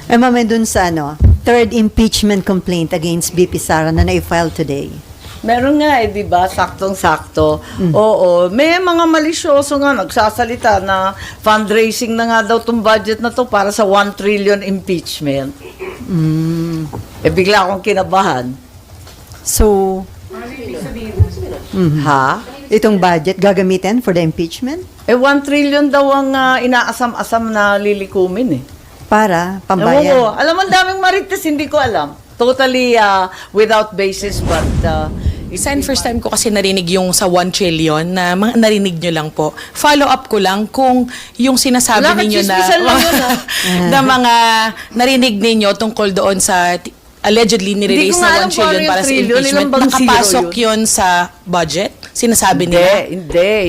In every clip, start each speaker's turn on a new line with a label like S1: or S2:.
S1: Ma'am, dun sa third impeachment complaint against BP Sara na na-file today.
S2: Meron nga di ba? Saktong-sakto. Oo. May mga malisyoso nga nagsasalita na fundraising na nga daw tong budget na to para sa 1 trillion impeachment. Bigla akong kinabahan.
S1: So,
S2: Ha?
S1: itong budget gagamitin for the impeachment?
S2: 1 trillion daw ang inaasam-asam na lilikumin
S1: Para
S2: Ewan ko.
S1: pambayan.
S2: Alam mo, ang daming marites, hindi ko alam. Totally without basis, but
S3: Sen, first time ko kasi narinig yung sa 1 trillion na narinig nyo lang po. Follow up ko lang kung yung sinasabi
S2: Wala,
S3: ninyo na
S2: chismisan lang yun,
S3: na mga narinig ninyo tungkol doon sa allegedly
S2: Hindi
S3: nirelease
S2: ko nga
S3: na
S2: alam
S3: 1 trillion
S2: kung ano
S3: para
S2: yung
S3: sa
S2: trillion,
S3: impeachment.
S2: ilang bang
S3: Nakapasok
S2: zero
S3: yun sa budget? Sinasabi nila?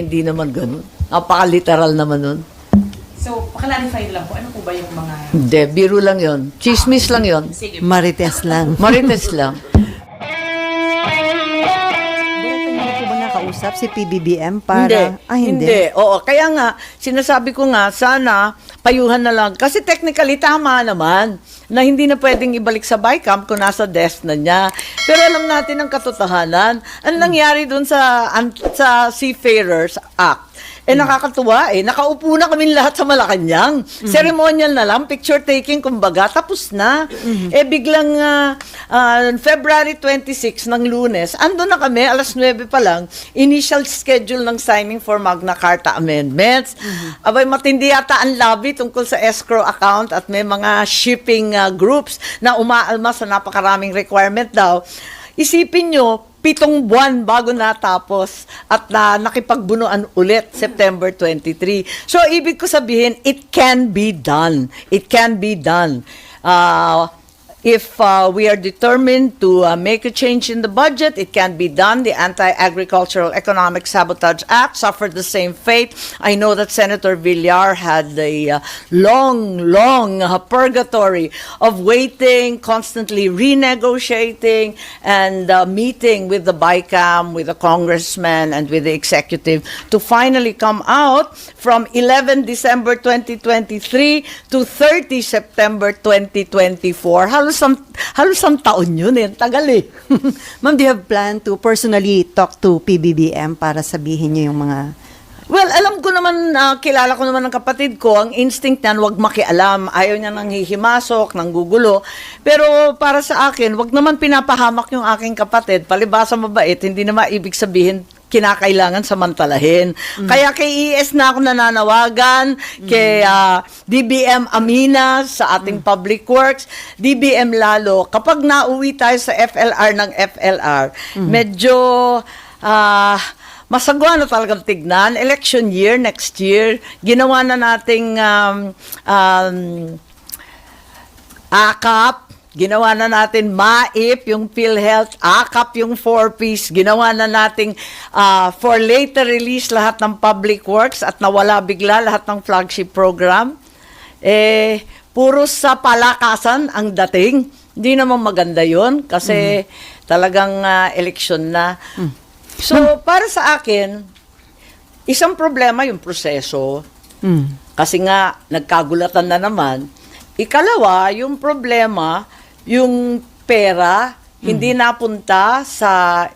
S2: Hindi naman ganun. Napaka-literal naman nun.
S3: So, paklarify lang po. Ano po ba yung mga...
S2: Hindi, biro lang yon. Chismis lang yon.
S3: Sige.
S1: Marites lang.
S2: Marites lang.
S1: Direkta niyo po ba nakausap si PBBM para...
S2: Hindi. Oo, kaya nga, sinasabi ko nga, sana payuhan na lang. Kasi technically, tama naman na hindi na pwedeng ibalik sa BICAM kung nasa desk na niya. Pero alam natin ang katotohanan. Ang nangyari dun sa Seafarers Act, nakakatuwa nakaupo na kami lahat sa Malacanang. Ceremonial na lang, picture taking, kumbaga, tapos na. Biglang February 26 ng Lunes, ando na kami, alas 9 pa lang, initial schedule ng signing for Magna Carta amendments. Abay, matindi yata ang lobby tungkol sa escrow account at may mga shipping groups na umaalma sa napakaraming requirement daw. Isipin nyo, 7 buwan bago natapos at nakipagbunuan ulit September 23. So, ibig ko sabihin, it can be done. It can be done. If we are determined to make a change in the budget, it can be done. The Anti-Agricultural Economic Sabotage Act suffered the same fate. I know that Senator Villar had a long purgatory of waiting, constantly renegotiating, and meeting with the BICAM, with the congressman, and with the executive to finally come out from 11 December 2023 to 30 September 2024. Halos ang taon yun tagal
S1: Ma'am, do you have plan to personally talk to PBBM para sabihin niyo yung mga...
S2: Well, alam ko naman, kilala ko naman ng kapatid ko, ang instinct niyan, wag makialam. Ayaw niya nang hihimasok, nang gugulo. Pero para sa akin, wag naman pinapahamak yung aking kapatid. Palibasa mabait, hindi naman ibig sabihin kinakailangan samantalahin. Kaya kay ES na ako nananawagan, kay DBM Amina sa ating Public Works, DBM lalo, kapag nauwi tayo sa FLR ng FLR, medyo masagwa na talagang tignan. Election year, next year, ginawa na nating AKAP, ginawa na natin MAIP, yung PhilHealth, AKAP, yung 4-piece, ginawa na nating for later release lahat ng Public Works at nawala bigla lahat ng flagship program. Puro sa palakasan ang dating. Hindi naman maganda yon kasi talagang eleksyon na. So, para sa akin, isang problema yung proseso. Kasi nga, nagkagulatan na naman. Ikalawa, yung problema, yung pera, hindi napunta sa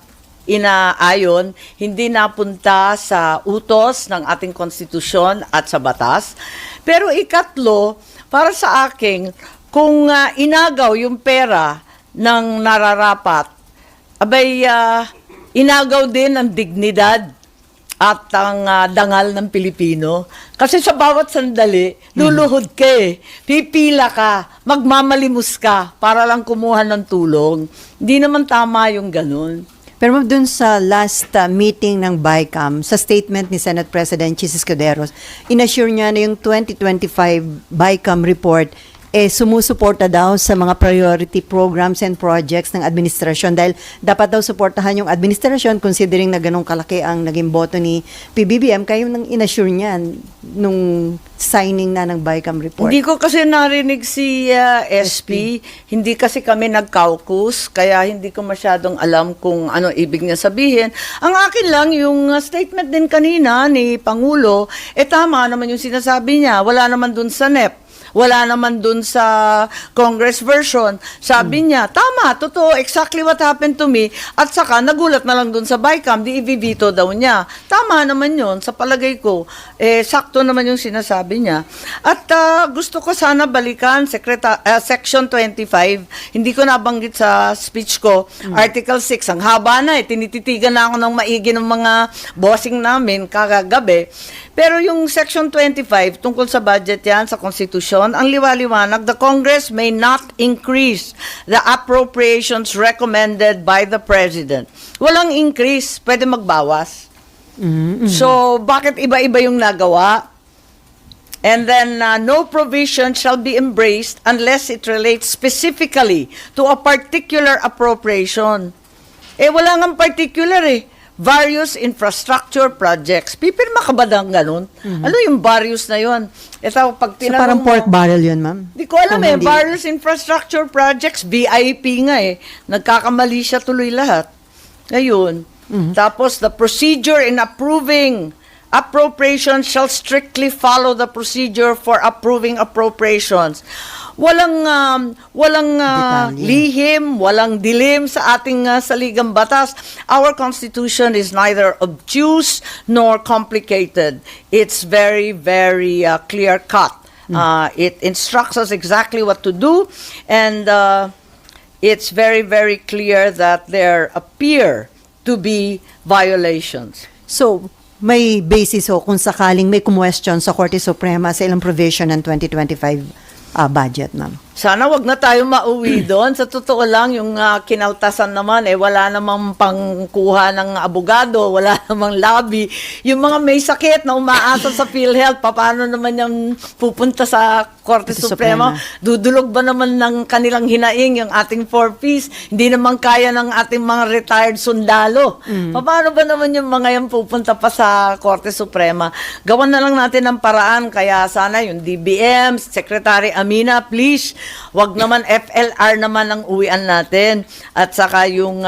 S2: inaayon, hindi napunta sa utos ng ating konstitusyon at sa batas. Pero ikatlo, para sa akin, kung inagaw yung pera ng nararapat, abay, inagaw din ang dignidad at ang dangal ng Pilipino. Kasi sa bawat sandali, luluhod ka pipila ka, magmamalimos ka para lang kumuha ng tulong. Hindi naman tama yung ganun.
S1: Pero ma'am, dun sa last meeting ng BICAM, sa statement ni Senate President Chis Escuderos, inassure niya na yung 2025 BICAM report sumusuporta daw sa mga priority programs and projects ng administrasyon dahil dapat daw suportahan yung administrasyon considering na ganun kalaki ang naging boto ni PBBM. Kayo nang inassure niya nung signing na ng BICAM report.
S2: Hindi ko kasi narinig si SP. Hindi kasi kami nag-caucus, kaya hindi ko masyadong alam kung ano ibig niya sabihin. Ang akin lang, yung statement din kanina ni Pangulo, tama naman yung sinasabi niya. Wala naman dun sa NEP. Wala naman dun sa Congress version. Sabi niya, tama, totoo, exactly what happened to me. At saka, nagulat na lang dun sa BICAM, di i-veto daw niya. Tama naman yun, sa palagay ko. Sakto naman yung sinasabi niya. At gusto ko sana balikan, Section 25. Hindi ko nabanggit sa speech ko. Article 6, ang haba na tinititigan na ako ng maigi ng mga bossing namin kagagabi. Pero yung Section 25, tungkol sa budget yan, sa Constitution, ang liwaliwanag, the Congress may not increase the appropriations recommended by the President. Walang increase, pwede magbawas. So, bakit iba-iba yung nagawa? And then, no provision shall be embraced unless it relates specifically to a particular appropriation. Wala nga particular various infrastructure projects. Pipirma ka ba ng ganun? Ano yung various na yun? Ito, pag
S1: So parang pork barrel yun, ma'am?
S2: Di ko alam
S1: Kung hindi-
S2: various infrastructure projects, VIP nga Nagkakamali siya tuloy lahat. Ngayon, tapos the procedure in approving appropriations shall strictly follow the procedure for approving appropriations. Walang
S1: Detalye.
S2: lihim, walang dilim sa ating saligang batas. Our Constitution is neither obtuse nor complicated. It's very, very clear-cut. It instructs us exactly what to do, and it's very, very clear that there appear to be violations.
S1: So, may basis kung sakaling may question sa Korte Suprema sa ilang provision ng 2025 budget, ma'am.
S2: Sana wag na tayo mauwi doon. Sa totoo lang, yung kinautasan naman, wala namang pangkuha ng abogado, wala namang lobby. Yung mga may sakit na umaasa sa PhilHealth, paano naman yung pupunta sa Korte Suprema? Dudulog ba naman ng kanilang hinaing yung ating 4Ps? Hindi naman kaya ng ating mga retired sundalo. Paano ba naman yung mga yan pupunta pa sa Korte Suprema? Gawan na lang natin ng paraan. Kaya sana yung DBM, Secretary Amina, please, wag naman FLR naman ang uwian natin. At saka yung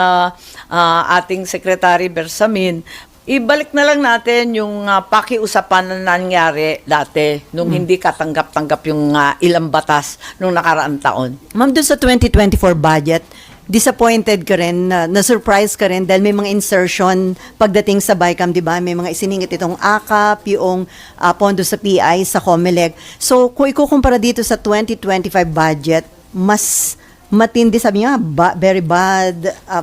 S2: ating Secretary Bersamin, ibalik na lang natin yung pakiusapan na nangyari dati nung hindi katanggap-tanggap yung ilang batas nung nakaraang taon.
S1: Ma'am, doon sa 2024 budget, disappointed ka rin, na-surprise ka rin dahil may mga insertion pagdating sa BICAM, di ba? May mga isiningit itong AKAP, yung pondo sa PI, sa COMELEC. So, kung ikukumpara dito sa 2025 budget, mas matindi, sabi nga, very bad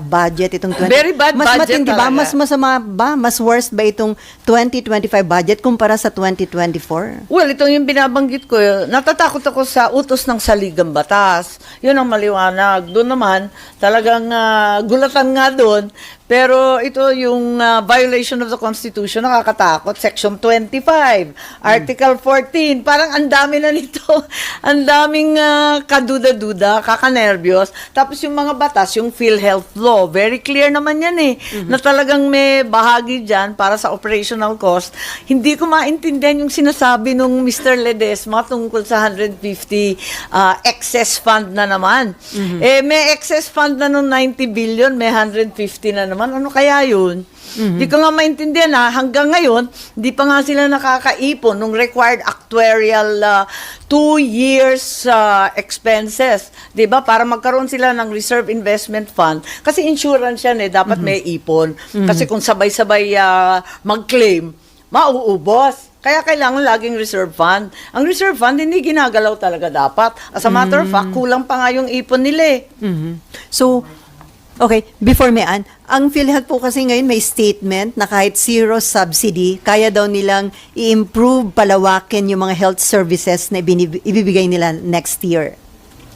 S1: budget itong 20.
S2: Very bad
S1: mas
S2: budget
S1: matindi ba?
S2: talaga.
S1: Mas masama ba? Mas worst ba itong 2025 budget kumpara sa 2024?
S2: Well, ito yung binabanggit ko. Natatakot ako sa utos ng saligang batas. Yun ang maliwanag. Doon naman, talagang gulatan nga doon. Pero ito yung violation of the Constitution, nakakatakot. Section 25, Article 14. Parang ang dami na nito. Ang daming kaduda-duda, kakanervyos. Tapos yung mga batas, yung PhilHealth law, very clear naman yan na talagang may bahagi dyan para sa operational cost. Hindi ko maintindihan yung sinasabi nung Mr. Ledesma tungkol sa 150 excess fund na naman. May excess fund na nung 90 billion, may 150 na naman. Ano kaya yun? Di ko nga maintindihan hanggang ngayon, di pa nga sila nakakaipon nung required actuarial 2 years expenses. Di ba? Para magkaroon sila ng reserve investment fund. Kasi insurance yan dapat may ipon. Kasi kung sabay-sabay mag-claim, mauubos. Kaya kailangan laging reserve fund. Ang reserve fund, hindi ginagalaw talaga dapat. As a matter of fact, kulang pa nga yung ipon nila
S1: So, okay, before may ang PhilHealth po kasi ngayon may statement na kahit zero subsidy, kaya daw nilang i-improve, palawakin yung mga health services na ibibigay nila next year.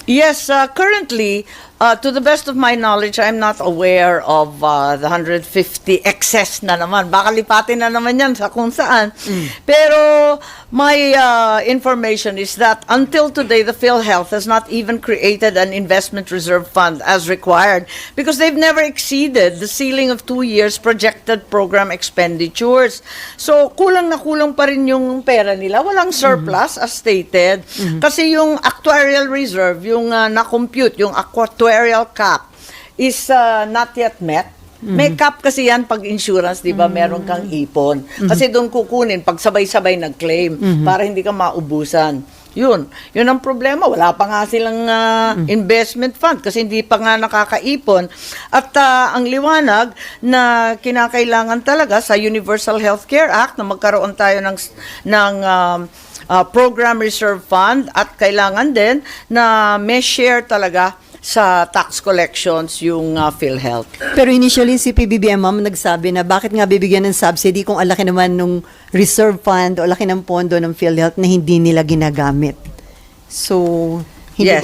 S2: Yes, currently, to the best of my knowledge, I'm not aware of the 150 excess na naman. Baka lipatin na naman yan sa kung saan. Pero my information is that until today, the PhilHealth has not even created an investment reserve fund as required because they've never exceeded the ceiling of 2 years projected program expenditures. So, kulang na kulang pa rin yung pera nila. Walang surplus, as stated. Kasi yung actuarial reserve, yung na-compute, yung actuarial cap, is not yet met. May cap kasi yan pag insurance, di ba? Meron kang ipon. Kasi doon kukunin pag sabay-sabay nag-claim para hindi ka maubusan. Yun ang problema. Wala pa nga silang investment fund kasi hindi pa nga nakakaipon. At ang liwanag na kinakailangan talaga sa Universal Healthcare Act na magkaroon tayo ng program reserve fund at kailangan din na may share talaga sa tax collections yung PhilHealth.
S1: Pero initially, si PBBM, ma'am, nagsabi na bakit nga bibigyan ng subsidy kung alaki naman nung reserve fund o laki ng pondo ng PhilHealth na hindi nila ginagamit. So,
S2: Yes.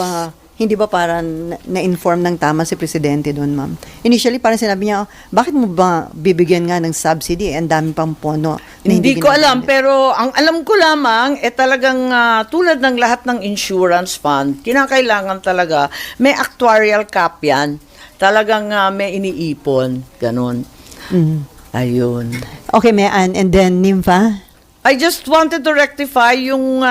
S1: hindi ba parang na-inform ng tama si Presidente doon, ma'am? Initially, parang sinabi niya, bakit mo ba bibigyan nga ng subsidy? Ang dami pang pondo na
S2: Hindi ko alam,
S1: ginagamit."
S2: pero ang alam ko lamang, talagang tulad ng lahat ng insurance fund, kinakailangan talaga, may actuarial cap yan. Talagang may iniipon. Ganon.
S1: Mhm.
S2: Ayun.
S1: Okay, Mayan. And then, Nympha?
S2: I just wanted to rectify yung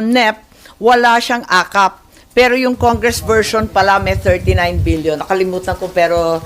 S2: NEP, wala siyang akap. Pero yung Congress version pala may 39 billion. Nakalimutan ko pero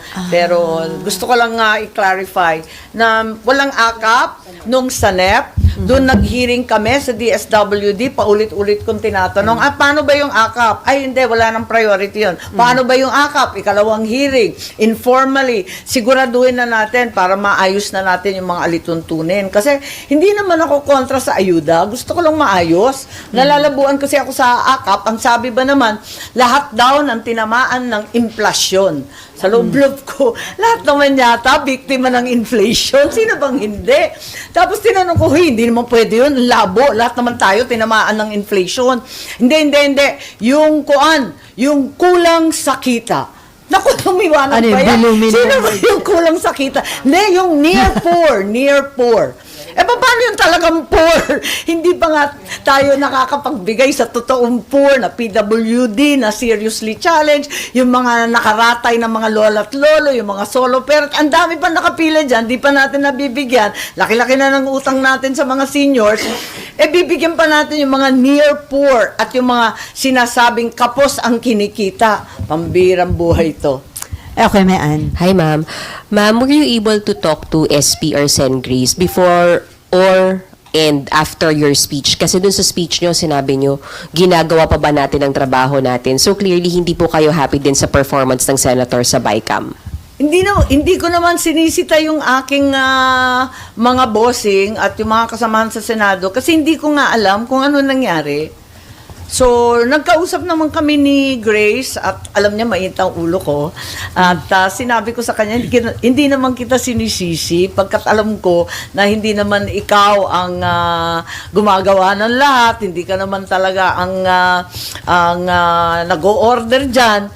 S2: gusto ko lang i-clarify na walang akap nung sa NEP. Doon nag-hearing kami sa DSWD, paulit-ulit kong tinatanong, paano ba yung akap? Ay, hindi, wala nang priority yun. Paano ba yung akap? Ikalawang hearing, informally, siguraduhin na natin para maayos na natin yung mga alituntunin. Kasi hindi naman ako kontra sa ayuda. Gusto ko lang maayos. Nalalabuan kasi ako sa akap. Ang sabi ba naman, lahat daw ng tinamaan ng inflasyon. Sa loob-loob ko, lahat naman yata biktima ng inflation. Sino bang hindi? Tapos tinanong ko, hindi naman pwede yun. Labo, lahat naman tayo tinamaan ng inflation. Hindi. Yung kulang sa kita. Naku, lumiwanag
S1: Ano
S2: pa
S1: yun?
S2: yan.
S1: Bulumin
S2: Sino
S1: mo.
S2: ba yung kulang sa kita? Hindi, yung near poor. Paano yung talagang poor? Hindi pa nga tayo nakakapagbigay sa totoong poor na PWD, na seriously challenged, yung mga nakaratay na mga lola at lolo, yung mga solo parent, ang dami pa nakapila dyan, di pa natin nabibigyan. Laki-laki na ng utang natin sa mga seniors, bibigyan pa natin yung mga near poor at yung mga sinasabing kapos ang kinikita. Pambirang buhay to.
S1: Okay, Mayan.
S4: Hi, ma'am. Ma'am, were you able to talk to SP or Sen. Grace before or and after your speech? Kasi dun sa speech nyo, sinabi nyo, ginagawa pa ba natin ang trabaho natin? So clearly, hindi po kayo happy din sa performance ng senator sa BICAM.
S2: Hindi ko naman sinisita yung aking mga bossing at yung mga kasamahan sa Senado kasi hindi ko nga alam kung ano nangyari. So, nagkausap naman kami ni Grace at alam niya mainit ang ulo ko. At sinabi ko sa kanya, hindi naman kita sinisisi pagkat alam ko na hindi naman ikaw ang gumagawa ng lahat. Hindi ka naman talaga ang nag-o-order dyan.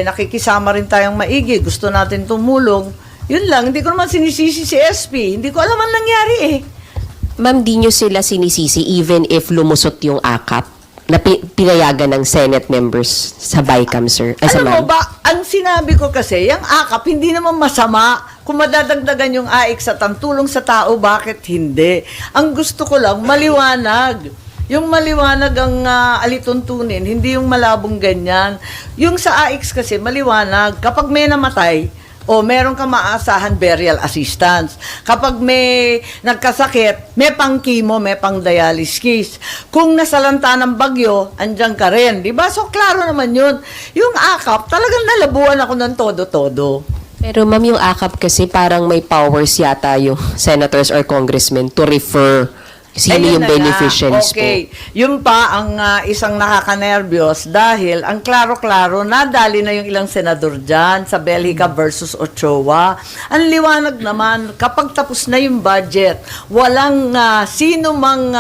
S2: Nakikisama rin tayong maigi. Gusto natin tumulong. Yun lang, hindi ko naman sinisisi si SP. Hindi ko alam ang nangyari
S4: Ma'am, di nyo sila sinisisi even if lumusot yung akap na pinayagan ng Senate members sa BICAM, sir?
S2: Alam mo ba, ang sinabi ko kasi, yung akap, hindi naman masama. Kung madadagdagan yung AIC sa tulong sa tao, bakit hindi? Ang gusto ko lang, maliwanag. Yung maliwanag ang alituntunin, hindi yung malabong ganyan. Yung sa AIC kasi, maliwanag. Kapag may namatay, meron ka maasahan burial assistance. Kapag may nagkasakit, may pang-chemo, may pang-dialysis. Kung nasalanta ng bagyo, andyan ka rin. Diba? So, klaro naman yun. Yung akap, talagang nalabuan ako ng todo-todo.
S4: Pero ma'am, yung akap kasi parang may powers yata yung senators or congressmen to refer sino
S2: Ayun
S4: yung
S2: na nga.
S4: beneficiaries
S2: Okay. Yun pa ang isang nakakanervyos dahil ang klaro-klaro, nadali na yung ilang senador dyan sa Belgica versus Ochoa. Ang liwanag naman, kapag tapos na yung budget, walang sino mang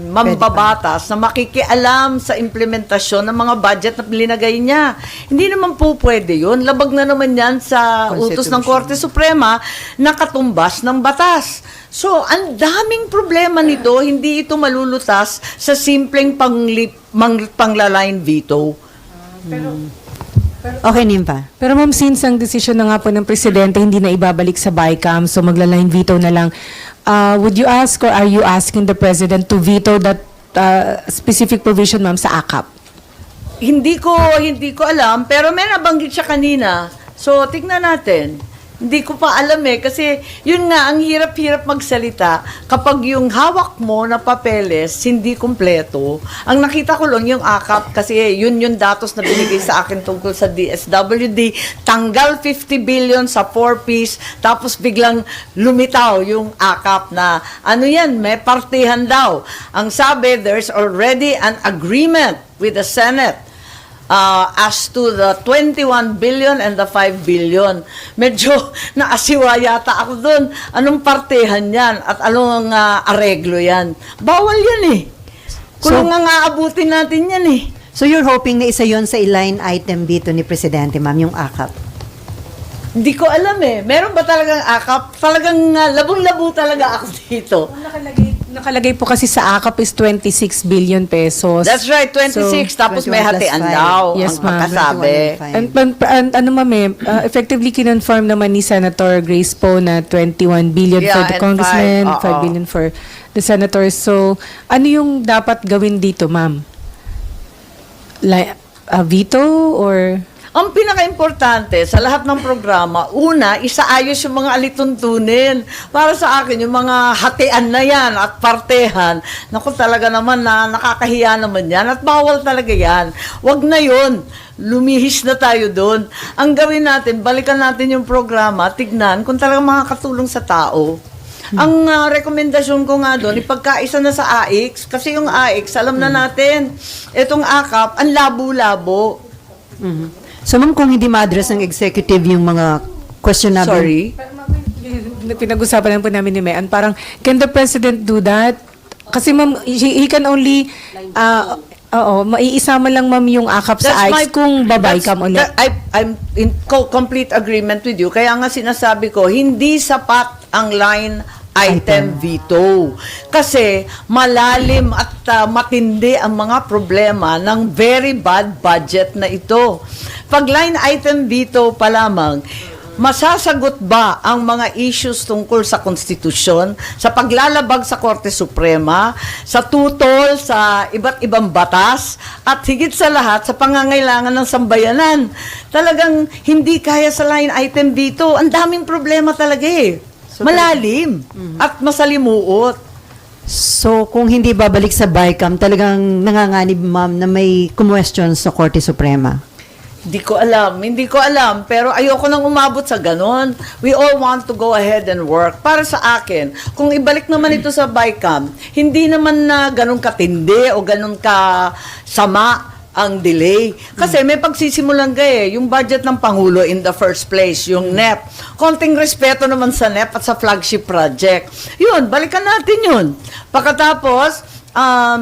S2: mambabatas na makikialam sa implementasyon ng mga budget na linagay niya. Hindi naman po pwede yun. Labag na naman yan sa utos ng Korte Suprema na katumbas ng batas. So, ang daming problema nito, hindi ito malulutas sa simpleng panglaline veto.
S1: Okay, Nympha.
S5: Pero ma'am, since ang desisyon na nga po ng Presidente hindi na ibabalik sa BICAM, so magla-line veto na lang, would you ask or are you asking the President to veto that specific provision, ma'am, sa AKAP?
S2: Hindi ko alam, pero may nabanggit siya kanina. So, tignan natin. Hindi ko pa alam kasi yun nga, ang hirap-hirap magsalita kapag yung hawak mo na papeles hindi kumpleto. Ang nakita ko lang yung AKAP kasi yun yung datos na binigay sa akin tungkol sa DSWD. Tanggal 50 billion sa 4-piece, tapos biglang lumitaw yung AKAP na ano yan, may partihan daw. Ang sabi, there's already an agreement with the Senate as to the 21 billion and the 5 billion. Medyo naasiwa yata ako doon. Anong partehan yan at anong areglo yan? Bawal yan Kung nga aabutin natin yan
S1: So you're hoping na isa yon sa line item dito ni Presidente, ma'am, yung AKAP?
S2: Hindi ko alam Meron ba talagang AKAP? Talagang labong-labo talaga ako dito.
S5: Nakalagay po kasi sa AKAP is 26 billion pesos.
S2: That's right, 26. Tapos may
S1: 21 plus
S2: hatian
S1: 5.
S2: daw
S5: Yes,
S2: ang
S5: ma'am.
S2: pagkasabi.
S1: 21
S5: And ano ma'am effectively kinonfirm naman ni Senator Grace Poe na 21 billion for
S2: Yeah,
S5: the
S2: and
S5: congressman, 5
S2: 5
S5: billion for the senators. So, ano yung dapat gawin dito, ma'am? Like, a veto or...
S2: Ang pinaka-importante sa lahat ng programa, una, isaayos yung mga alituntunin. Para sa akin, yung mga hatian na yan at partehan, naku talaga naman na nakakahiya naman yan at bawal talaga yan. Wag na yun. Lumihis na tayo doon. Ang gawin natin, balikan natin yung programa, tignan kung talaga makakatulong sa tao. Ang rekomendasyon ko nga doon, ipagkaisa na sa AIX, kasi yung AIX, alam na natin, itong AKAP, ang labo-labo.
S1: So ma'am, kung hindi ma-address ng executive yung mga question namin.
S2: Sorry?
S5: Pinag-usapan lang po namin ni Mayan, parang, can the president do that? Kasi ma'am, he can only, maiisama lang ma'am yung AKAP sa AIX kung babaykam ulit.
S2: I'm in complete agreement with you. Kaya nga sinasabi ko, hindi sapat ang line item veto. Kasi malalim at matindi ang mga problema ng very bad budget na ito. Pag line item veto pa lamang, masasagot ba ang mga issues tungkol sa konstitusyon, sa paglalabag sa Korte Suprema, sa tutol sa iba't ibang batas, at higit sa lahat sa pangangailangan ng sambayanan? Talagang hindi kaya sa line item veto. Ang daming problema talaga malalim at masalimuot.
S1: So kung hindi babalik sa BICAM, talagang nanganganib, ma'am, na may kumwestiyon sa Korte Suprema?
S2: Hindi ko alam, pero ayoko nang umabot sa ganon. We all want to go ahead and work. Para sa akin, kung ibalik naman ito sa BICAM, hindi naman na ganon katindi o ganon ka sama ang delay. Kasi may pagsisimulan yung budget ng Pangulo in the first place, yung NEP. Konting respeto naman sa NEP at sa flagship project. Yun, balikan natin yun. Pagkatapos,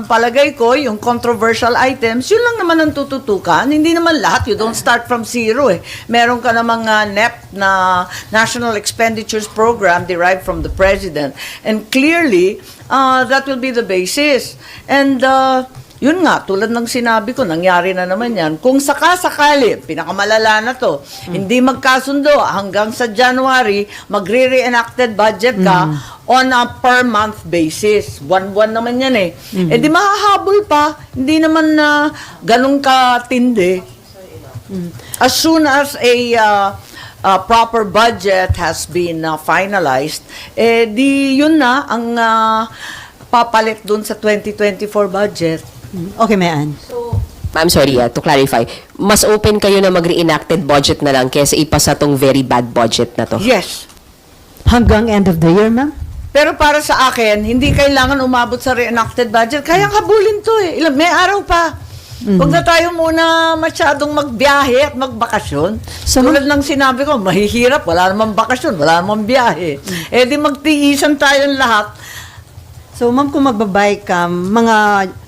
S2: palagay ko, yung controversial items, yun lang naman ang tututukan. Hindi naman lahat. You don't start from zero Meron ka namang NEP na National Expenditures Program derived from the President. And clearly, that will be the basis. And yun nga, tulad ng sinabi ko, nangyari na naman yan. Kung sakasakali, pinakamalala na to, hindi magkasundo hanggang sa January, magre-reenacted budget ka on a per month basis. Buwan-buwan naman yan Eh di mahahabol pa, hindi naman na ganun katindi. As soon as a proper budget has been finalized, di yun na ang papalit dun sa 2024 budget.
S1: Okay, Mayan.
S4: Ma'am, sorry, to clarify, mas open kayo na mag-reenacted budget na lang kaysa ipasa tong very bad budget na to?
S2: Yes.
S1: Hanggang end of the year, ma'am?
S2: Pero para sa akin, hindi kailangan umabot sa reenacted budget. Kayang habulin to May araw pa. Huwag na tayo muna masyadong magbiyahe at magbakasyon.
S1: So,
S2: Tulad ng sinabi ko, mahihirap, wala namang bakasyon, wala namang biyahe. Di magtiisan tayong lahat.
S1: So, ma'am, kung magbabay-cam, mga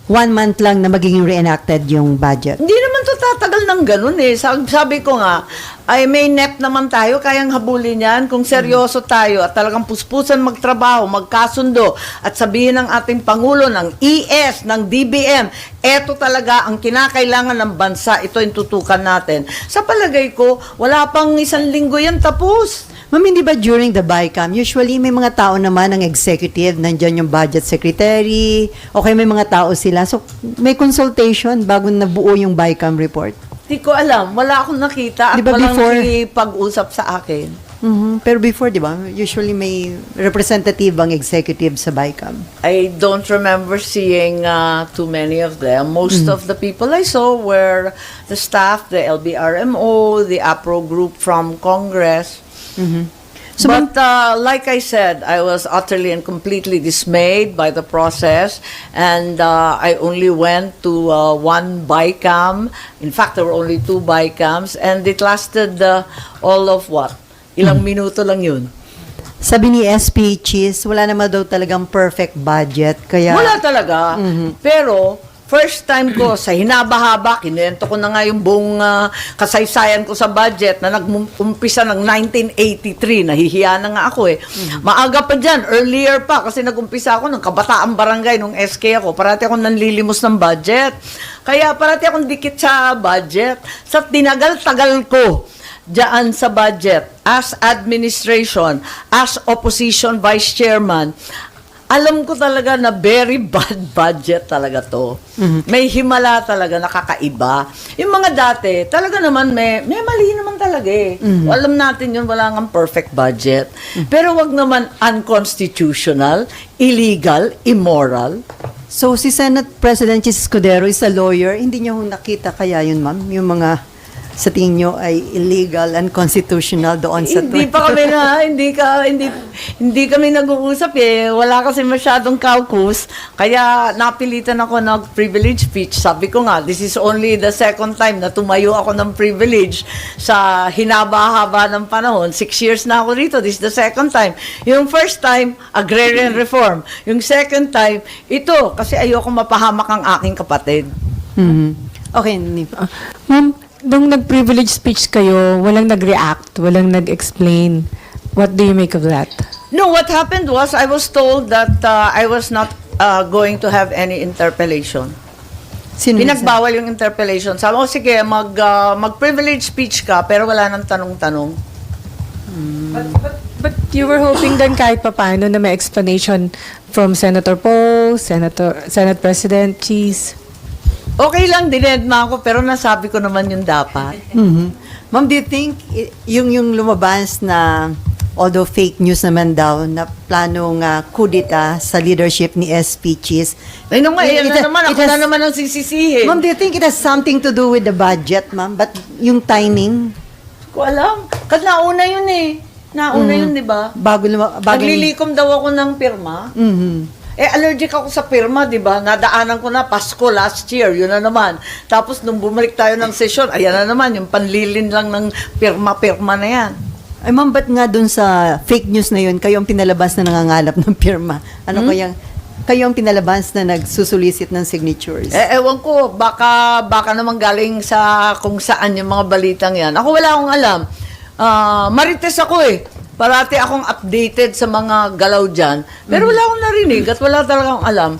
S1: 1 month lang na magiging reenacted yung budget.
S2: Hindi naman to tatagal ng ganun Sabi ko nga, ay may NEP naman tayo, kayang habulin yan. Kung seryoso tayo at talagang puspusan magtrabaho, magkasundo, at sabihin ng ating Pangulo, ng ES, ng DBM, eto talaga ang kinakailangan ng bansa, ito yung tutukan natin. Sa palagay ko, wala pang 1 linggo yan tapos.
S1: Ma'am, hindi ba during the BICAM, usually may mga tao naman ng executive, nandyan yung budget secretary, okay, may mga tao sila. So, may consultation bago nabuo yung BICAM report.
S2: Hindi ko alam. Wala akong nakita at
S1: Di ba
S2: walang
S1: before-
S2: pag-usap sa akin.
S1: Pero before, di ba, usually may representative ang executive sa BICAM.
S2: I don't remember seeing too many of them. Most of the people I saw were the staff, the LBRMO, the APRO group from Congress.
S1: So,
S2: But like I said, I was utterly and completely dismayed by the process, and I only went to one BICAM. In fact, there were only 2 BICAMs, and it lasted all of what? Ilang minuto lang yun.
S1: sabi ni SP Cheese, wala naman daw talagang perfect budget. Kaya,
S2: Wala talaga. Pero, first time ko, sa hinaba-haba, kinento ko na nga yung buong kasaysayan ko sa budget na nag-umpisa ng 1983. Nahihiya na nga ako eh. Maaga pa dyan, earlier pa, kasi nag-umpisa ako ng kabataang barangay nung SK ako. Parati akong nanlilimos ng budget. Kaya parati akong dikit sa budget. Sa tinagal-tagal ko, diyan sa budget, as administration, as opposition vice chairman, alam ko talaga na very bad budget talaga to. May himala talaga, nakakaiba. Yung mga dati, talaga naman may mali naman talaga eh. Alam natin yun, wala nga perfect budget. Pero wag naman unconstitutional, illegal, immoral.
S1: so si Senate President Cheese Escudero is a lawyer. Hindi niyo ho nakita kaya yun, ma'am? Yung mga sa tingin nyo ay illegal, unconstitutional doon sa
S2: Hindi pa kami na, hindi kami nag-uusap eh. Wala kasi masyadong caucus. Kaya napilitan ako ng privilege speech. Sabi ko nga, this is only the second time na tumayo ako ng privilege sa hinaba-haba ng panahon. 6 years na ako rito. This is the second time. Yung first time, agrarian reform. Yung second time, ito, kasi ayoko mapahamak ang aking kapatid.
S1: Okay, Nip.
S5: Ma'am, nung nag-privilege speech kayo, walang nag-react, walang nag-explain. What do you make of that?
S2: No, what happened was I was told that I was not going to have any interpellation.
S1: Sino
S2: Pinagbawal yung interpellation. Sabi ko, sige, mag-privilege speech ka, pero wala nang tanong-tanong.
S5: But you were hoping then kahit papaano na may explanation from Senator Poe, Senate President Cheese.
S2: Okay lang, dinedma ako, pero nasabi ko naman yung dapat.
S1: Ma'am, do you think yung lumabas na although fake news naman daw na planong kudita sa leadership ni SP Cheese?
S2: Ay, nung yan
S1: It-
S2: na naman,
S1: it
S2: ako
S1: has-
S2: na naman ang sisisihin.
S1: Ma'am, do you think it has something to do with the budget, ma'am? But yung timing,
S2: Ko alam. Kasi nauna yun eh. Nauna yun, di ba?
S1: bago
S2: Naglilikom daw ako ng pirma. Allergic ako sa pirma, di ba? Nadaanan ko na Pasko last year, yun na naman. Tapos nung bumalik tayo ng session, ayan na naman, yung panlilin lang ng pirma-pirma na yan.
S1: Ay, ma'am, ba't nga dun sa fake news na yun, kayo ang pinalabas na nangangalap ng pirma? Ano kayo ang pinalabas na nagsusulisit ng signatures?
S2: Ewan ko, baka naman galing sa kung saan yung mga balitang yan. Ako wala akong alam. Marites ako eh. Parati akong updated sa mga galaw dyan. Pero wala akong narinig at wala talagang alam.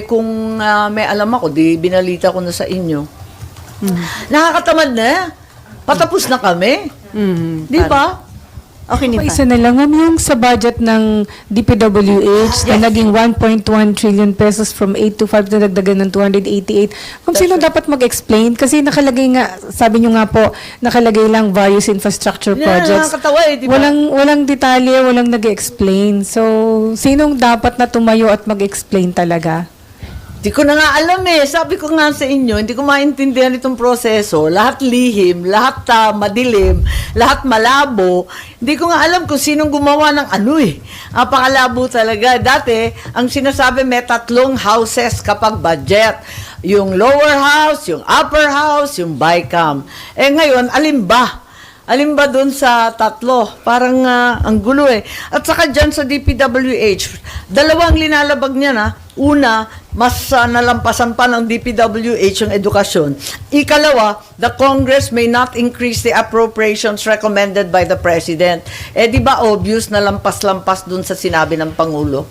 S2: Kung may alam ako, di binalita ko na sa inyo. Nakakatamad na. Patapos na kami. Di ba?
S1: Okay,
S5: Pa
S1: Nipa.
S5: isa na lang, ma'am, yung sa budget ng DPWH na naging 1.1 trillion pesos from 825 na dagdagan ng 288. Kung sino dapat mag-explain? Kasi nakalagay nga, sabi nyo nga po, nakalagay lang various infrastructure projects.
S2: Nakakatawa eh, di ba?
S5: Walang detalye, walang nag-explain. So, sinong dapat na tumayo at mag-explain talaga?
S2: Di ko na nga alam eh. Sabi ko nga sa inyo, hindi ko maintindihan itong proseso. Lahat lihim, lahat madilim, lahat malabo. Hindi ko nga alam kung sinong gumawa ng ano eh. Pakalabo talaga. Dati, ang sinasabi may 3 houses kapag budget. Yung lower house, yung upper house, yung BICAM. Ngayon, alin ba? Alin ba dun sa 3? Parang ang gulo eh. At saka dyan sa DPWH, 2 linalabag niya na. Una, mas nalampasan pa ng DPWH yung edukasyon. Ikalawa, the Congress may not increase the appropriations recommended by the President. Di ba obvious na lampas-lampas dun sa sinabi ng Pangulo?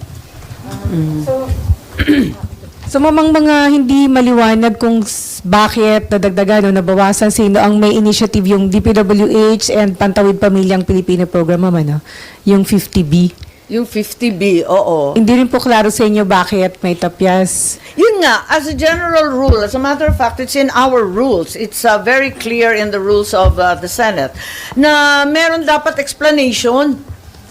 S5: So, mamang mga hindi maliwanag kung bakit nadagdagan o nabawasan, sino ang may initiative, yung DPWH and Pantawid Pamilyang Pilipino Program, ma'am, ano? Yung 50B.
S2: Yung 50B, oo.
S5: Hindi rin po klaro sa inyo bakit may tapyas.
S2: Yun nga, as a general rule, as a matter of fact, it's in our rules. It's very clear in the rules of the Senate na meron dapat explanation.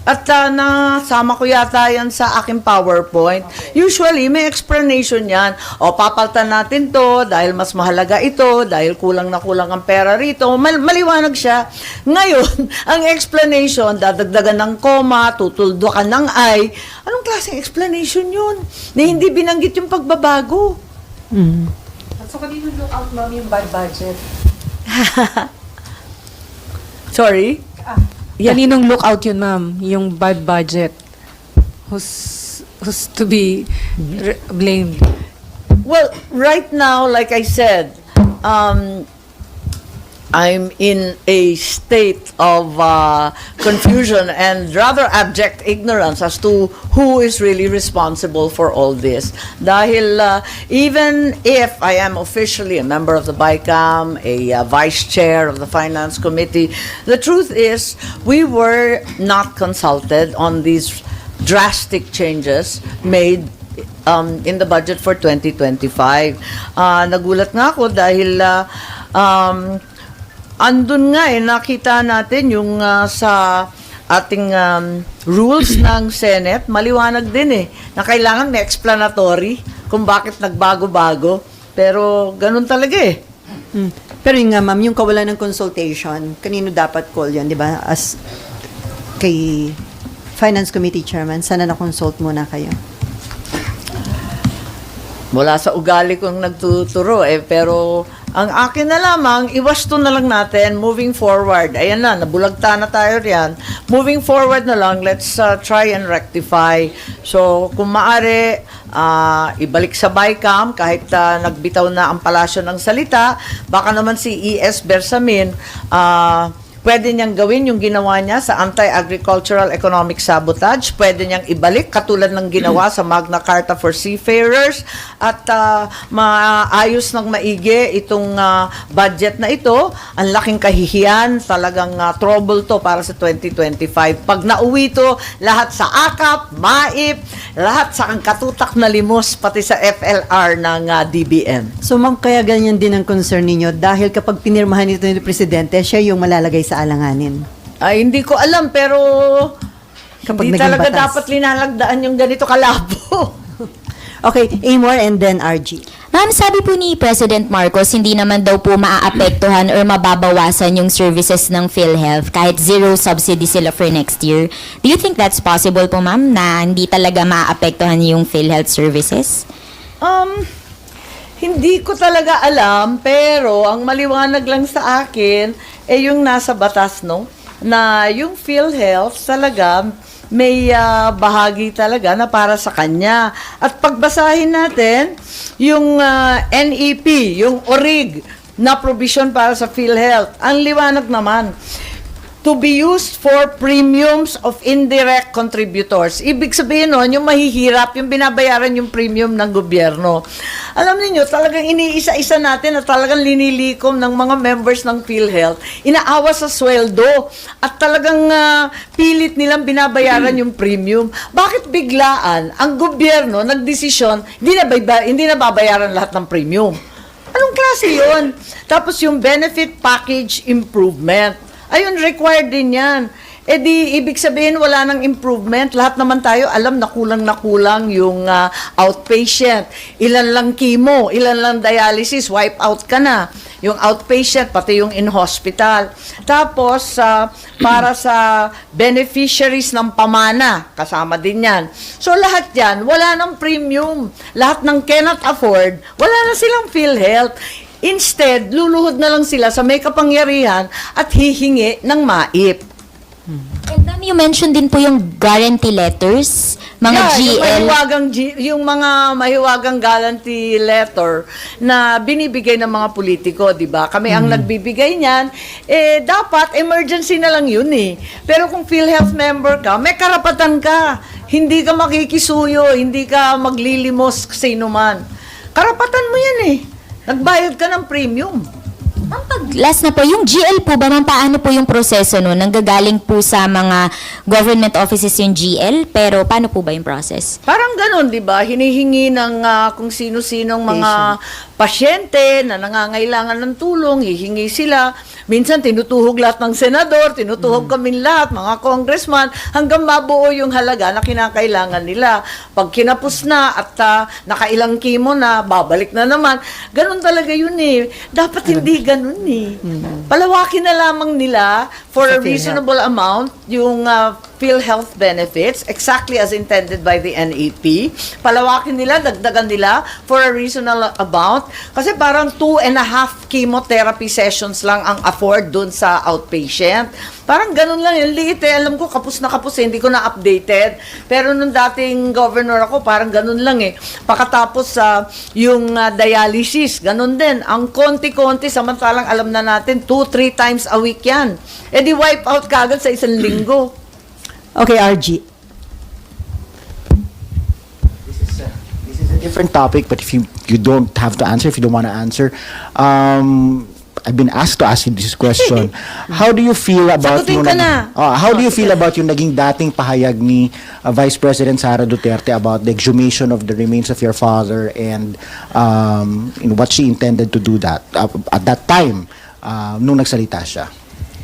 S2: At nasama ko yata yan sa aking PowerPoint. Usually, may explanation yan. O, papaltan natin to dahil mas mahalaga ito, dahil kulang na kulang ang pera rito. Maliwanag siya. Ngayon, ang explanation, dadagdagan ng comma, tutuldukan ng I. Anong klaseng explanation yun? Na hindi binanggit yung pagbabago.
S3: So, kanino look out, ma'am, yung bad budget?
S2: Sorry?
S5: Kaninong lookout yun, ma'am? Yung bad budget. Who's to be blamed?
S2: Well, right now, like I said, I'm in a state of confusion and rather abject ignorance as to who is really responsible for all this. Dahil even if I am officially a member of the BICAM, a vice chair of the Finance Committee, the truth is we were not consulted on these drastic changes made in the budget for 2025. Nagulat nga ako dahil andun nga nakita natin yung sa ating rules ng Senate, maliwanag din na kailangan may explanatory kung bakit nagbago-bago. Pero ganun talaga
S1: Pero yun nga, ma'am, yung kawalan ng consultation, kanino dapat call yan, di ba? As kay Finance Committee Chairman, sana na-consult muna kayo.
S2: Mula sa ugali kong nagtuturo pero ang akin na lamang, iwasto na lang natin moving forward. Ayan na, nabulagta na tayo riyan. Moving forward na lang, let's try and rectify. So, kung maaari, ibalik sa BICAM kahit nagbitaw na ang palasyo ng salita, baka naman si E.S. Bersamin, pwede niyang gawin yung ginawa niya sa anti-agricultural economic sabotage. Pwede niyang ibalik katulad ng ginawa sa Magna Carta for Seafarers at maayos ng maigi itong budget na ito. Ang laking kahihiyan, talagang trouble to para sa 2025. Pag nauwi to, lahat sa AKAP, MAIP, lahat sa katutak na limos, pati sa FLR ng DBM.
S1: So, ma'am, kaya ganyan din ang concern ninyo dahil kapag pinirmahan ito ng Presidente, siya yung malalagay sa alanganin.
S2: Ay, hindi ko alam, pero
S1: Kapag
S2: hindi
S1: naging
S2: talaga
S1: batas.
S2: dapat linalagdaan yung ganito kalabo.
S1: Okay, Amor and then RG.
S6: Ma'am, sabi po ni President Marcos, hindi naman daw po maaapektuhan or mababawasan yung services ng PhilHealth kahit zero subsidy sila for next year. Do you think that's possible po, ma'am, na hindi talaga maaapektuhan yung PhilHealth services?
S2: Hindi ko talaga alam, pero ang maliwanag lang sa akin, yung nasa batas, no? Na yung PhilHealth talaga may bahagi talaga na para sa kanya. At pagbasahin natin, yung NEP, yung ORIG na provision para sa PhilHealth, ang liwanag naman, to be used for premiums of indirect contributors. Ibig sabihin nun, yung mahihirap, yung binabayaran yung premium ng gobyerno. Alam niyo talagang iniisa-isa natin na talagang linilikom ng mga members ng PhilHealth, inaawa sa sweldo at talagang pilit nilang binabayaran yung premium. Bakit biglaan ang gobyerno nagdesisyon, hindi na babayaran lahat ng premium? Anong klase yun? Tapos yung benefit package improvement. Ayun, required din yan. Di, ibig sabihin, wala nang improvement. Lahat naman tayo, alam na kulang yung outpatient. Ilan lang chemo, ilan lang dialysis, wipe out ka na. Yung outpatient, pati yung in-hospital. Tapos, para sa beneficiaries ng pamana, kasama din yan. So, lahat yan, wala nang premium. Lahat ng cannot afford, wala na silang PhilHealth. Instead, luluhod na lang sila sa may kapangyarihan at hihingi ng MAIP.
S6: And then you mentioned din po yung guarantee letters, mga GL.
S2: Yung mga mahiwagang guarantee letter na binibigay ng mga politiko, di ba? Kami ang nagbibigay niyan, dapat emergency na lang yun Pero kung PhilHealth member ka, may karapatan ka. Hindi ka makikisuyo, hindi ka maglilimos sino man. Karapatan mo yan Nagbayad ka ng premium.
S6: Ang Last na po, yung GL po ba, ma'am, paano po yung proseso nun? Nanggagaling po sa mga government offices yung GL, pero paano po ba yung process?
S2: Parang ganon, di ba? Hinihingi ng kung sino-sinong mga pasyente na nangangailangan ng tulong, hihingi sila. Minsan tinutuhog lahat ng senador, tinutuhog kami lahat, mga congressman, hanggang mabuo yung halaga na kinakailangan nila. Pag kinapos na at nakailang kimo na, babalik na naman. Ganon talaga yun eh. Dapat hindi ganon eh. Palawakin na lamang nila for a reasonable amount yung PhilHealth benefits, exactly as intended by the NAP. Palawakin nila, dagdagan nila for a reasonable amount. Kasi parang 2.5 chemotherapy sessions lang ang afford dun sa outpatient. Parang ganun lang yung liit eh. Alam ko, kapos na kapos eh. Hindi ko na updated. Pero nung dating governor ako, parang ganun lang eh. Pakatapos yung dialysis, ganun din. Ang konti-konti, samantalang alam na natin, 2-3 times a week yan. Eh di wipe out kagad sa isang linggo.
S1: Okay, RG.
S7: This is a different topic, but if you don't have to answer, if you don't want to answer, I've been asked to ask you this question. How do you feel about
S2: Sagutin ka na.
S7: How do you feel about yung naging dating pahayag ni Vice President Sara Duterte about the exhumation of the remains of your father and what she intended to do that at that time nung nagsalita siya?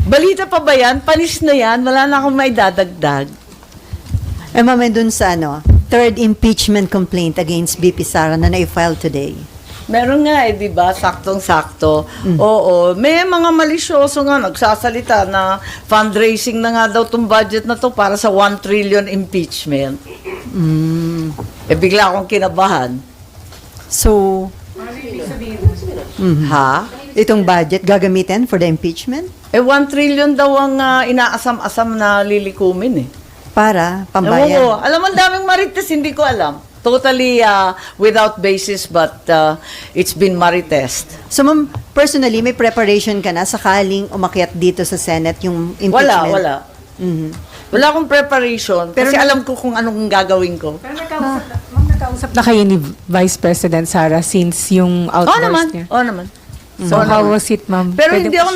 S2: Balita pa ba yan? Panis na yan? Wala na akong may dadagdag.
S1: Eh, ma'am, dun sa third impeachment complaint against BP Sara na na-file today.
S2: Meron nga di ba? Saktong-sakto. Oo. May mga malisyoso nga nagsasalita na fundraising na nga daw tong budget na to para sa 1 trillion impeachment. Eh, bigla akong kinabahan.
S1: So,
S2: Ha?
S1: itong budget gagamitin for the impeachment?
S2: Eh, 1 trillion daw ang inaasam-asam na lilikumin eh.
S1: Para
S2: Oo.
S1: pambayan.
S2: Alam mo, ang daming marites, hindi ko alam. Totally without basis, but it's been maritest.
S1: So, ma'am, personally, may preparation ka na sakaling umakyat dito sa Senate yung impeachment?
S2: Wala.
S1: Mhm.
S2: Wala akong preparation, kasi alam ko kung anong gagawin ko.
S5: Pero nakausap na kayo ni Vice President Sara since yung
S2: Oo
S5: outburst
S2: naman.
S5: niya.
S2: Oo naman.
S5: So, how was it, ma'am?
S2: Pero
S5: Pwede-
S2: hindi ako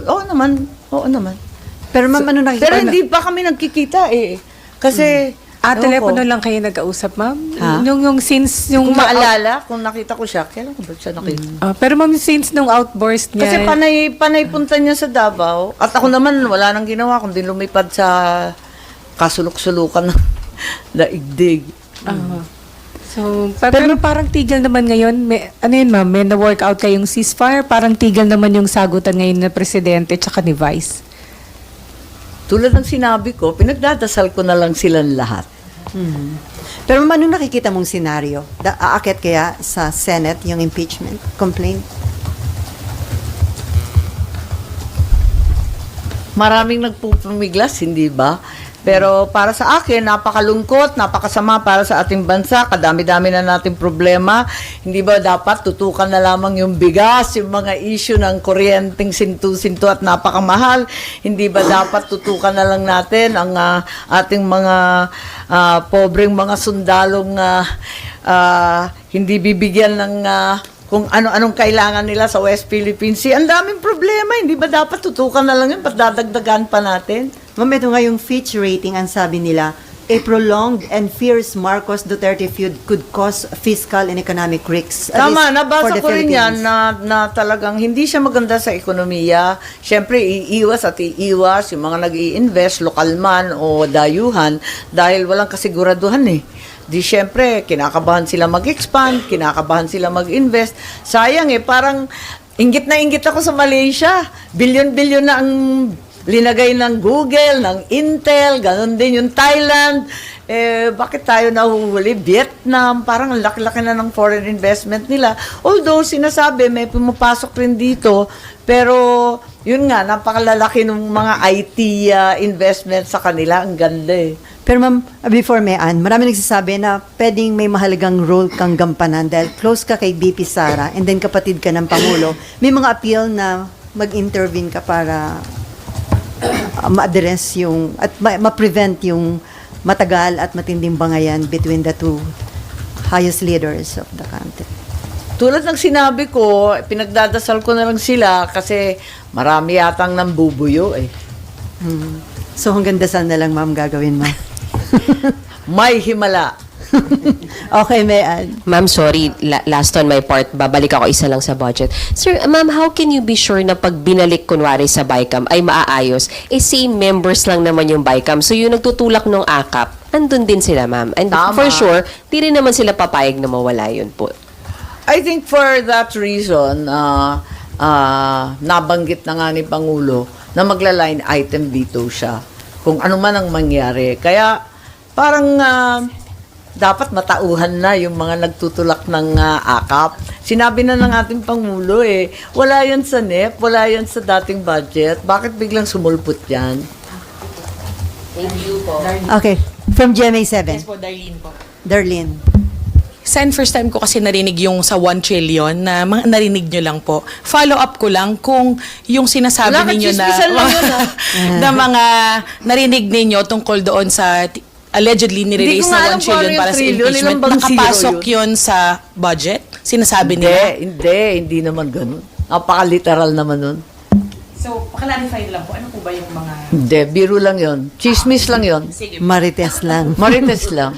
S2: oo naman. Oo naman.
S1: Pero ma'am, ano nakikita?
S2: Pero hindi pa kami nagkikita eh. Kasi, ewan
S5: telepono
S2: ko.
S5: lang kayo nag-kausap, ma'am?
S2: Ha?
S5: Yung since, yung...
S2: Kung maalala, kung nakita ko siya, kailan ko ba siya nakita?
S5: Pero ma'am, since nung outburst niya...
S2: Kasi panay punta niya sa Davao. At ako naman, wala nang ginawa kundi lumipad sa kasulok-sulukan ng daigdig.
S5: So, pero parang tigil naman ngayon. Ano yun, ma'am? May na-workout kayong ceasefire? Parang tigil naman yung sagutan ngayon ng Presidente tsaka ni Vice.
S2: Tulad ng sinabi ko, pinagdadasal ko na lang silang lahat.
S1: Pero ma'am, anong nakikita mong senaryo? Aakyat kaya sa Senate yung impeachment complaint?
S2: Maraming nagpupumiglas, hindi ba? Pero para sa akin, napakalungkot, napakasama para sa ating bansa. Kadami-dami na nating problema. Hindi ba dapat tutukan na lamang yung bigas, yung mga issue ng kuryenteng sintu-sintu at napakamahal? Hindi ba dapat tutukan na lang natin ang ating mga pobreng mga sundalong hindi bibigyan ng kung ano-anong kailangan nila sa West Philippine Sea? Ang daming problema. Hindi ba dapat tutukan na lang yun? Ba't dadagdagan pa natin?
S1: Ma'am, ito nga yung Fitch rating, ang sabi nila, a prolonged and fierce Marcos Duterte feud could cause fiscal and economic risks. at
S2: Tama,
S1: least for
S2: nabasa
S1: the
S2: ko rin yan
S1: Philippines.
S2: na talagang hindi siya maganda sa ekonomiya. Siyempre, iiwas yung mga nag-i-invest, lokal man o dayuhan, dahil walang kasiguraduhan eh. Di siyempre, kinakabahan sila mag-expand, kinakabahan sila mag-invest. Sayang eh, parang inggit na inggit ako sa Malaysia. Bilyon-bilyon na ang linagay ng Google, ng Intel, ganun din yung Thailand. Eh, bakit tayo nahuhuli? Vietnam, parang ang laki-laki na ng foreign investment nila. Although, sinasabi, may pumapasok rin dito, pero yun nga, napakalalaki ng mga IT investment sa kanila. Ang ganda eh.
S1: Pero ma'am, before may marami nagsasabi na pwedeng may mahalagang role kang gampanan dahil close ka kay BP Sara and then kapatid ka ng Pangulo. May mga appeal na mag-intervene ka para ma-address yung at ma-prevent yung matagal at matinding bangayan between the two highest leaders of the country.
S2: Tulad ng sinabi ko, pinagdadasal ko na lang sila kasi marami yatang nambubuyo eh.
S1: So hanggang dasal na lang, ma'am, gagawin mo.
S2: May himala.
S1: Okay, Mayan.
S4: Ma'am, sorry, last on my part, babalik ako isa lang sa budget. Sir, ma'am, how can you be sure na pag binalik kunwari sa BICAM ay maaayos? Eh, same members lang naman yung BICAM. So, yung nagtutulak ng AKAP, andun din sila, ma'am. And
S2: Tama.
S4: for sure, di rin naman sila papayag na mawala yun po.
S2: I think for that reason, nabanggit na nga ni Pangulo na magla-line item veto siya kung ano man ang mangyari. Kaya parang dapat matauhan na yung mga nagtutulak ng AKAP. Sinabi na ng ating Pangulo wala yan sa NEP, wala yan sa dating budget. Bakit biglang sumulpot yan?
S1: Okay, from GMA7.
S3: po, Darlene po.
S1: Darlene.
S3: Sen, first time ko kasi narinig yung sa 1 trillion na mga narinig nyo lang po. Follow up ko lang kung yung sinasabi
S2: Wala,
S3: ninyo na
S2: katsismisan lang yun,
S3: na mga narinig ninyo tungkol doon sa allegedly
S2: Hindi ko
S3: nirelease
S2: nga
S3: na
S2: alam
S3: 1 trillion
S2: kung ano
S3: para
S2: yung
S3: sa
S2: trillion,
S3: impeachment.
S2: ilang bang zero
S3: Nakapasok
S2: yun?
S3: yun sa budget? Sinasabi nila?
S2: Hindi naman ganun. Napaka-literal naman nun.
S3: So, paklarify lang po. Ano po ba yung mga...
S2: Hindi, biro lang yon. Chismis lang yon.
S3: Sige.
S1: Marites lang.
S2: Marites lang.